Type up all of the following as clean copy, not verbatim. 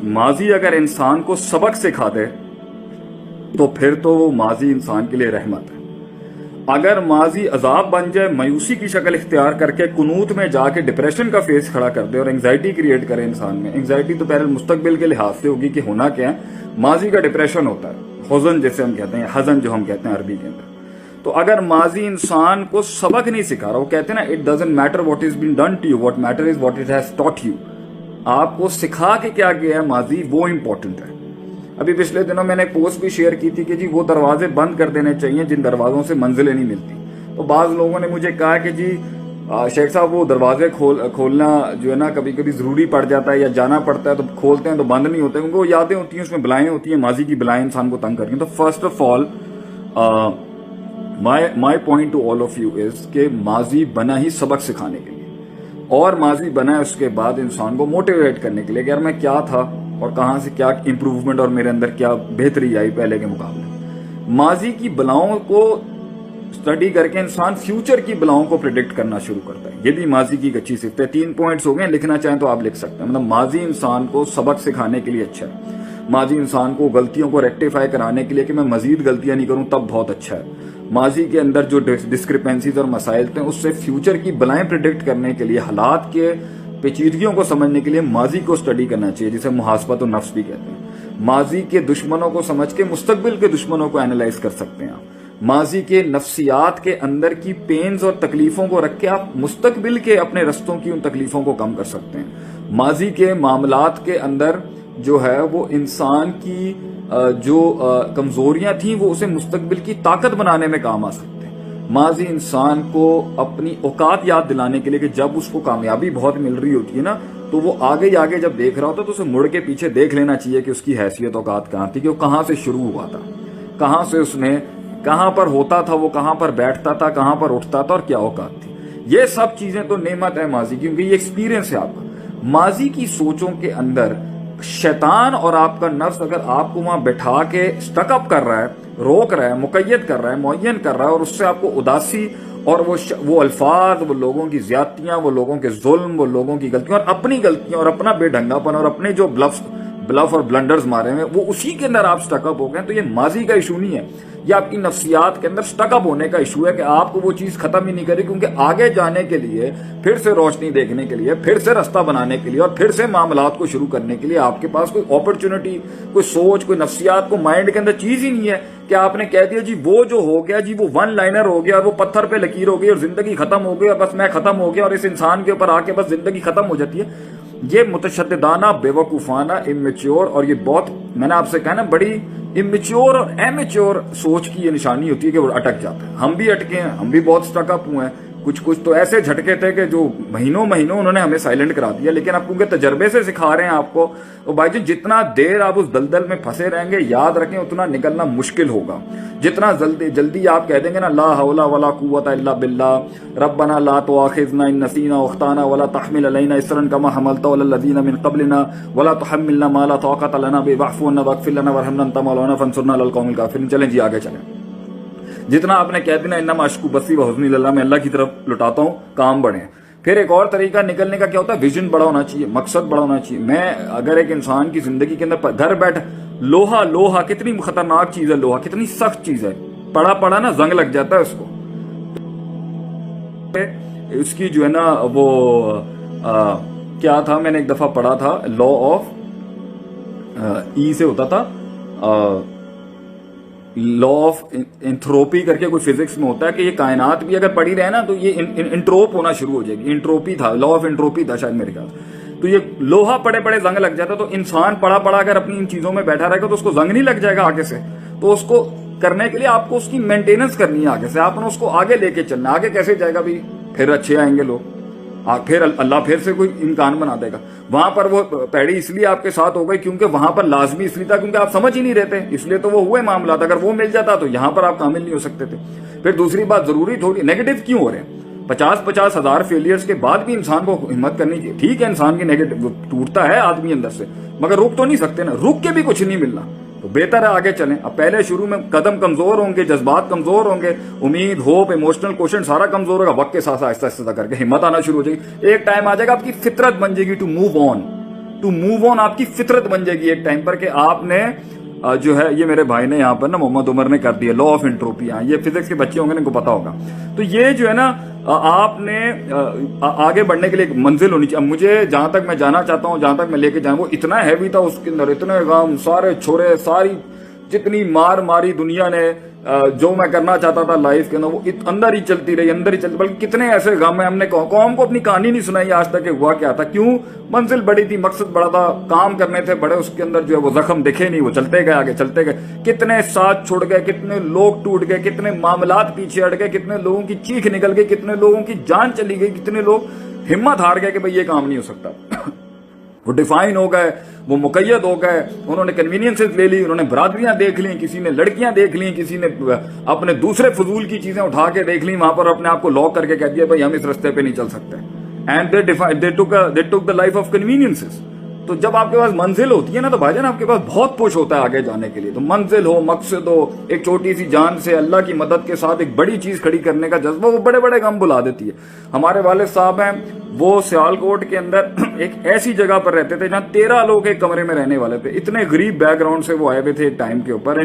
माजी अगर इंसान को सबक सिखा दे तो फिर तो वो माजी इंसान के लिए रहमत है। अगर माजी अजाब बन जाए, मायूसी की शक्ल इख्तियार करके कुनूत में जाके डिप्रेशन का फेस खड़ा कर दे और एंग्जाइटी क्रिएट करे इंसान में। एंग्जाइटी तो पहले मुस्तकबिल के लिहाज से होगी कि होना क्या है। माजी का डिप्रेशन होता है, हुज़न जैसे हम कहते हैं, हज़न जो हम कहते हैं अरबी के अंदर। तो अगर माजी इंसान को सबक नहीं सिखा रहा, वो कहते हैं ना, it doesn't matter what is been done to you, what matter is what it has taught you. आपको सिखा के क्या गया है माजी, वो इंपॉर्टेंट है। अभी पिछले दिनों मैंने एक पोस्ट भी शेयर की थी कि जी वो दरवाजे बंद कर देने चाहिए जिन दरवाजों से मंजिलें नहीं मिलती। तो बाज लोगों ने मुझे कहा कि जी शेख साहब वो दरवाजे खोलना जो है ना कभी कभी जरूरी पड़ जाता है या जाना पड़ता है तो खोलते हैं तो बंद नहीं होते, क्योंकि वो यादें होती हैं, उसमें बलाएं होती हैं, माजी की बलाएं इंसान को तंग करती हैं। तो first of all my point two all of you is कि माजी बना ही सबक सिखाने के लिए, और माजी बना है उसके बाद इंसान को मोटिवेट करने के लिए कि यार मैं क्या था और कहां से क्या इंप्रूवमेंट और मेरे अंदर क्या बेहतरी आई पहले के मुकाबले। माजी की बलाओं को स्टडी करके इंसान फ्यूचर की बलाओं को प्रिडिक्ट करना शुरू करता है। ये भी माजी की एक अच्छी सिफ्त है। 3 पॉइंट्स हो गए, लिखना चाहें तो आप लिख सकते हैं। मतलब माजी इंसान को सबक सिखाने के लिए अच्छा है, माजी इंसान को गलतियों को रेक्टिफाई कराने के लिए कि मैं मजीद गलतियां नहीं करूं तब बहुत अच्छा है। माजी के अंदर जो डिस्क्रिपेंसीज और मसाइल थे उससे फ्यूचर की बलाएं प्रिडिक्ट करने के लिए, हालात के पेचीदगियों को समझने के लिए माजी को स्टडी करना चाहिए, जिसे मुहासबत और नफ्स भी कहते हैं। माजी के दुश्मनों को समझ के मुस्तकबिल के दुश्मनों को एनालाइज कर सकते हैं आप। माजी के नफ्सियात के अंदर की पेन्स और तकलीफों को रख के आप मुस्तकबिल के अपने रस्तों की उन तकलीफों को कम कर सकते हैं। माजी के मामलात के अंदर जो है वो इंसान की जो कमजोरियां थी वो उसे मुस्तकबिल की ताकत बनाने में काम आ सकते हैं। माजी इंसान को अपनी औकात याद दिलाने के लिए कि जब उसको कामयाबी बहुत मिल रही होती है ना तो वो आगे आगे जब देख रहा होता है तो उसे मुड़ के पीछे देख लेना चाहिए कि उसकी हैसियत औकात कहां थी, कि वो कहां से शुरू हुआ था, कहां से उसने कहां पर होता था, वो कहां पर बैठता था, कहां पर उठता था और क्या औकात थी। ये सब चीजें तो नेमत है माजी की, क्योंकि ये एक्सपीरियंस है आपका। माजी की सोचों के अंदर शैतान और आपका नफ्स अगर आपको वहां बैठा के स्टकअप कर रहा है, रोक रहा है, मुकय्यद कर रहा है, मुअय्यन कर रहा है, और उससे आपको उदासी और वो अल्फाज, वो लोगों की ज्यादतियां, वो लोगों के जुल्म, वो लोगों की गलतियां और अपनी गलतियां और अपना बेढंगापन और अपने जो ब्लफ और ब्लंडर्स मारे हैं वो उसी के अंदर आप स्टकअप हो गए। तो ये माजी का इशू नहीं है, ये आपकी नफ्सियात के अंदर स्टकअप होने का इशू है कि आपको वो चीज खत्म ही नहीं करी, क्योंकि आगे जाने के लिए, फिर से रोशनी देखने के लिए, फिर से रास्ता बनाने के लिए और फिर से मामलात को शुरू करने के लिए आपके पास कोई अपॉर्चुनिटी, कोई सोच, कोई नफ्सियात को माइंड के अंदर चीज ही नहीं है कि आपने कह दिया जी वो जो हो गया जी वो वन लाइनर हो गया, वो पत्थर पे लकीर हो गई और जिंदगी खत्म हो गई और बस मैं खत्म हो गया और इस इंसान के ऊपर आके बस जिंदगी खत्म हो जाती है। ये मुतशद्दिदाना, बेवकूफाना, इमेच्योर, और ये बहुत, मैंने आपसे कहा ना, बड़ी इमेच्योर और एमेच्योर सोच की ये निशानी होती है कि वो अटक जाता है। हम भी अटके हैं, हम भी बहुत स्टकअप हुए हैं। कुछ तो ऐसे झटके थे कि जो महीनों उन्होंने हमें साइलेंट करा दिया, लेकिन अब क्योंकि तजर्बे से सिखा रहे हैं आपको, तो भाई जी जितना देर आप उस दलदल में फंसे रहेंगे, याद रखें उतना निकलना मुश्किल होगा। जितना जल्दी आप कह देंगे ना ला हौला वला कुव्वता इल्ला बिल्लाह, रब्बना ला तुआखिज़ना इन नसीना व अख्ताना वला तहमिल अलैना इस्रन कमा हमलता अलल लज़ीना मिन क़ब्लिना वला तुहम्मिलना मा ला ताक़ता लना बिही वाफ़ु अन्ना वग़फ़िर लना वरहमना अंता मौलाना फंसुरना अलल क़ौमिल काफ़िरीन। चलें जी आगे चलें। जितना आपने कह दिया इन्नमा अश्कु बसी व हुज़्नी इलल्लाह, मैं अल्लाह की तरफ लुटाता हूं, काम बढ़े। फिर एक और तरीका निकलने का क्या होता है, विजन बड़ा होना चाहिए, मकसद बड़ा होना चाहिए। मैं अगर एक इंसान की जिंदगी के अंदर घर बैठ लोहा कितनी खतरनाक चीज है, लोहा कितनी सख्त चीज है, पड़ा ना जंग लग जाता है उसको। उसकी जो है ना वो क्या था, मैंने एक दफा पढ़ा था, लॉ ऑफ ई से होता था, लॉ ऑफ एंथ्रोपी करके कोई फिजिक्स में होता है कि ये कायनात भी अगर पड़ी रहे ना तो ये इंट्रोप होना शुरू हो जाएगी। इंट्रोपी था, लॉ ऑफ एंट्रोपी था शायद मेरे ख्याल। तो ये लोहा पड़े जंग लग जाता, तो इंसान पड़ा अगर अपनी इन चीजों में बैठा रहेगा तो उसको जंग नहीं लग जाएगा आगे से। तो उसको करने के लिए आपको उसकी मेंटेनेंस करनी है आगे से, आपने उसको आगे लेके चलना। आगे कैसे जाएगा भी, फिर अच्छे आएंगे लोग, फिर अल्लाह फिर से कोई इम्कान बना देगा। वहां पर वो पैड़ी इसलिए आपके साथ हो गई क्योंकि वहां पर लाजमी इसलिए था क्योंकि आप समझ ही नहीं रहते, इसलिए तो वो हुए मामला। अगर वो मिल जाता तो यहां पर आप कामिल नहीं हो सकते थे। फिर दूसरी बात, जरूरी थोड़ी नेगेटिव क्यों हो रहे हैं, 50 हजार फेलियर्स के बाद भी इंसान को हिम्मत करनी चाहिए। ठीक है, इंसान की नेगेटिव टूटता है आदमी अंदर से, मगर रुक तो नहीं सकते ना, रुक के भी कुछ नहीं मिलना, तो बेहतर है आगे चलें। अब पहले शुरू में कदम कमजोर होंगे, जज्बात कमजोर होंगे, उम्मीद, होप, इमोशनल क्वेश्चन सारा कमजोर होगा। वक्त के साथ आहिस्ता आहिस्ता करके हिम्मत आना शुरू हो जाएगी। एक टाइम आ जाएगा आपकी फितरत बन जाएगी to move on, to move on. آپ کی فطرت بن جائے گی ایک ٹائم پر کہ آپ نے جو ہے, یہ میرے بھائی نے یہاں پر نا محمد عمر نے کر دیا لا آف انٹروپی. یہ فزکس کے بچے ہوں گے ان کو پتا ہوگا. تو یہ جو ہے نا آپ نے آگے بڑھنے کے لیے ایک منزل ہونی چاہیے. مجھے جہاں تک میں جانا چاہتا ہوں, جہاں تک میں لے کے جاؤں, وہ اتنا ہیوی تھا اس کے اندر, اتنے غم, سارے چھوڑے, ساری جتنی مار ماری دنیا نے, جو میں کرنا چاہتا تھا لائف کے اندر وہ اندر ہی چلتی رہی, اندر ہی چلتی. بلکہ کتنے ایسے غم ہیں, ہم نے قوم کو اپنی کہانی نہیں سنائی آج تک کہ ہوا کیا تھا, کیوں. منزل بڑی تھی, مقصد بڑا تھا, کام کرنے تھے بڑے, اس کے اندر جو ہے وہ زخم دکھے نہیں, وہ چلتے گئے آگے, چلتے گئے. کتنے ساتھ چھوڑ گئے, کتنے لوگ ٹوٹ گئے, کتنے معاملات پیچھے ہٹ گئے, کتنے لوگوں کی چیخ نکل گئی, کتنے لوگوں کی جان چلی گئی, کتنے لوگ ہمت ہار گئے کہ بھئی یہ کام نہیں ہو سکتا. وہ ڈیفائن ہو گئے, وہ مقید ہو گئے, انہوں نے کنوینئنسز لے لی, انہوں نے برادریاں دیکھ لیں, کسی نے لڑکیاں دیکھ لیں, کسی نے اپنے دوسرے فضول کی چیزیں اٹھا کے دیکھ لیں, وہاں پر اپنے آپ کو لاک کر کے کہہ دیا بھائی ہم اس رستے پہ نہیں چل سکتے. And they took the life of conveniences. تو جب آپ کے پاس منزل ہوتی ہے نا تو بھائی جان آپ کے پاس بہت پش ہوتا ہے آگے جانے کے لیے. تو منزل ہو, مقصد ہو, ایک چھوٹی سی جان سے اللہ کی مدد کے ساتھ ایک بڑی چیز کھڑی کرنے کا جذبہ, وہ بڑے بڑے غم بلا دیتی ہے. ہمارے والد صاحب ہیں, وہ سیالکوٹ کے اندر ایک ایسی جگہ پر رہتے تھے جہاں 13 لوگ ایک کمرے میں رہنے والے تھے. اتنے غریب بیک گراؤنڈ سے وہ آئے ہوئے تھے ایک ٹائم کے اوپر.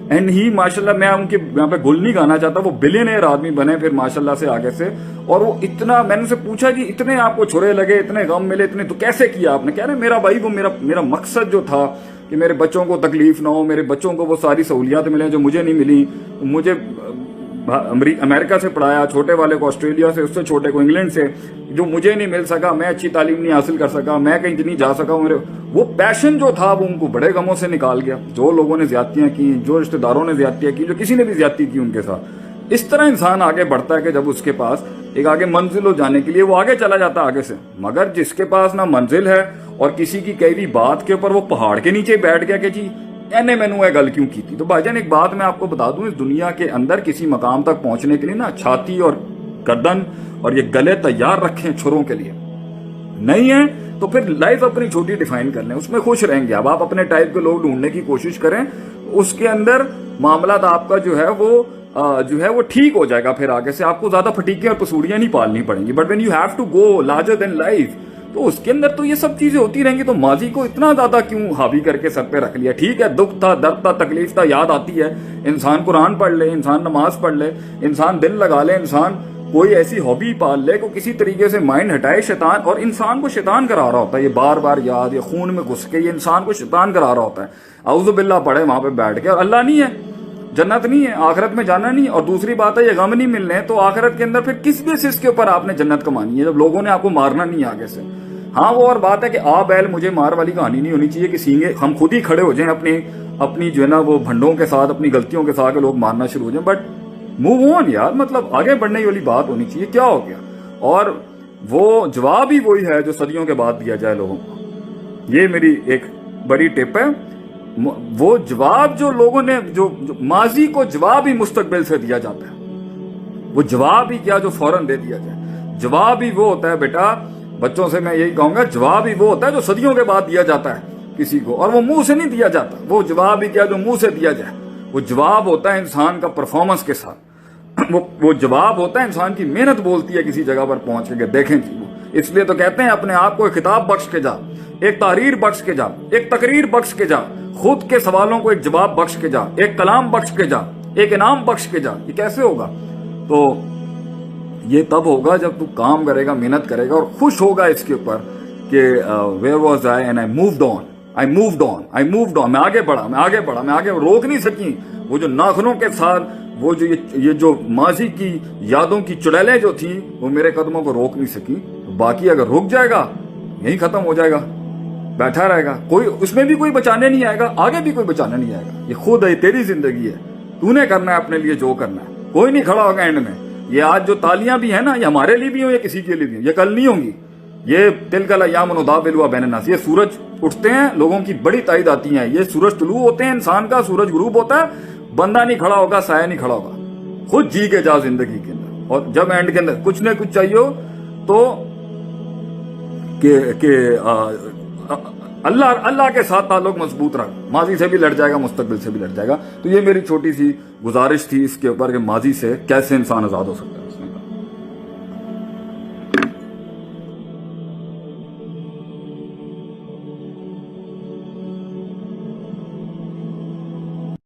اینڈ ہی ماشاءاللہ, میں ان کے یہاں پہ گل نہیں گانا چاہتا, وہ بلینئر آدمی بنے پھر ماشاءاللہ سے آگے سے. اور وہ اتنا, میں نے ان سے پوچھا جی اتنے آپ کو چھرے لگے, اتنے غم ملے, اتنے تو کیسے کیا آپ نے؟ کہہ رہے میرا بھائی وہ میرا مقصد جو تھا کہ میرے بچوں کو تکلیف نہ ہو, میرے بچوں کو وہ ساری سہولیات ملیں جو مجھے نہیں ملی. مجھے امریکہ سے پڑھایا, چھوٹے والے کو آسٹریلیا سے, اس سے چھوٹے کو انگلینڈ سے, جو مجھے نہیں مل سکا, میں اچھی تعلیم نہیں حاصل کر سکا, میں کہیں نہیں جا سکا. میرے وہ پیشن جو تھا وہ ان کو بڑے غموں سے نکال گیا. جو لوگوں نے زیادتیاں کی, جو رشتہ داروں نے زیادتیاں کی, جو کسی نے بھی زیادتی کی ان کے ساتھ. اس طرح انسان آگے بڑھتا ہے کہ جب اس کے پاس ایک آگے منزل ہو جانے کے لیے وہ آگے چلا جاتا ہے آگے سے. مگر جس کے پاس نہ منزل ہے اور کسی کی کئی بھی بات کے اوپر وہ پہاڑ کے نیچے بیٹھ گیا کہ جی اینے میں نے گل کیوں کی تھی. تو بھائی جان ایک بات میں آپ کو بتا دوں, اس دنیا کے اندر کسی مقام تک پہنچنے کے لیے نا چھاتی اور گردن اور یہ گلے تیار رکھیں چھروں کے لیے. نہیں ہے تو پھر لائف اپنی چھوٹی ڈیفائن کر لیں, اس میں خوش رہیں گے. اب آپ اپنے ٹائپ کے لوگ ڈھونڈنے کی کوشش کریں, اس کے اندر معاملات آپ کا جو ہے وہ ٹھیک ہو جائے گا. پھر آگے سے آپ کو زیادہ پھٹیکیں اور پسوڑیاں نہیں پالنی پڑیں گی. But when you have to go larger than life, تو اس کے اندر تو یہ سب چیزیں ہوتی رہیں گی. تو ماضی کو اتنا زیادہ کیوں حاوی کر کے سر پہ رکھ لیا؟ ٹھیک ہے, دکھ تھا, درد تھا, تکلیف تھا, یاد آتی ہے. انسان قرآن پڑھ لے, انسان نماز پڑھ لے, انسان دل لگا لے, انسان کوئی ایسی ہابی پال لے کو کسی طریقے سے مائنڈ ہٹائے شیطان. اور انسان کو شیطان کرا رہا ہوتا ہے یہ بار بار یاد, یہ خون میں گھس کے یہ انسان کو شیطان کرا رہا ہوتا ہے. اعوذ باللہ پڑھے وہاں پہ بیٹھ کے, اور اللہ نہیں ہے, جنت نہیں ہے, آخرت میں جانا نہیں. اور دوسری بات ہے یہ غم نہیں ملنے, تو آخرت کے اندر پھر کس بیسس کے اوپر آپ نے جنت کمانی ہے جب لوگوں نے آپ کو مارنا نہیں آگے سے. ہاں وہ اور بات ہے کہ بیل مجھے مار والی کہانی نہیں ہونی چاہیے کہ سینگے ہم خود ہی کھڑے ہو جائیں اپنی جو ہے نا وہ بھنڈوں کے ساتھ, اپنی غلطیوں کے ساتھ لوگ مارنا شروع ہو جائیں. بٹ موو آن یار, مطلب آگے بڑھنے والی بات ہونی چاہیے. کیا ہو گیا؟ اور وہ جواب ہی وہی ہے جو صدیوں کے بعد دیا جائے لوگوں کو. یہ میری ایک بڑی ٹپ ہے. وہ جواب جو لوگوں نے جو ماضی کو جواب ہی مستقبل سے دیا جاتا ہے, وہ جواب ہی کیا جو فوراً دے دیا جائے. جواب ہی وہ ہوتا ہے بیٹا, بچوں سے میں یہی کہوں گا, جواب ہی وہ ہوتا ہے جو صدیوں کے بعد دیا جاتا ہے کسی کو, اور وہ منہ سے نہیں دیا جاتا. وہ جواب ہی کیا جو منہ سے دیا جائے. وہ جواب ہوتا ہے انسان کا پرفارمنس کے ساتھ. وہ جواب ہوتا ہے انسان کی محنت بولتی ہے کسی جگہ پر پہنچ کے دیکھیں جی. وہ اس لیے تو کہتے ہیں اپنے آپ کو ایک خطاب بخش کے جا, ایک تحریر بخش کے جا, ایک تقریر بخش کے جا, خود کے سوالوں کو ایک جواب بخش کے جا, ایک کلام بخش کے جا, ایک انعام بخش کے جا. یہ کیسے ہوگا؟ تو یہ تب ہوگا جب تو کام کرے گا, محنت کرے گا اور خوش ہوگا اس کے اوپر کہ where was I and I moved on. میں آگے بڑھا, میں آگے روک نہیں سکی. وہ جو ناخنوں کے ساتھ وہ جو یہ جو ماضی کی یادوں کی چڑیلیں جو تھیں وہ میرے قدموں کو روک نہیں سکی. باقی اگر رک جائے گا یہی ختم ہو جائے گا, بیٹھا رہے گا, کوئی اس میں بھی کوئی بچانے نہیں آئے گا, آگے بھی کوئی بچانے نہیں آئے گا. یہ خود ہے, تیری زندگی ہے, تو نے کرنا ہے اپنے لیے جو کرنا ہے. کوئی نہیں کھڑا ہوگا اینڈ میں. یہ آج جو تالیاں بھی ہیں نا, یہ ہمارے لیے بھی ہوں یا کسی کے لیے بھی ہوں, یہ کل نہیں ہوں گی. یہ تلک الایام نداولها بین الناس. یہ سورج اٹھتے ہیں, لوگوں کی بڑی تائید آتی ہیں. یہ سورج طلوع ہوتے ہیں, انسان کا سورج غروب ہوتا ہے. بندہ نہیں کھڑا ہوگا, سایہ نہیں کھڑا ہوگا. خود جی کے جا زندگی کے اندر. اور جب اینڈ کے اندر کچھ نہ کچھ چاہیے ہو تو کہ اللہ کے ساتھ تعلق مضبوط رکھ. ماضی سے بھی لڑ جائے گا, مستقبل سے بھی لڑ جائے گا. تو یہ میری چھوٹی سی گزارش تھی اس کے اوپر کہ ماضی سے کیسے انسان آزاد ہو سکتا ہے.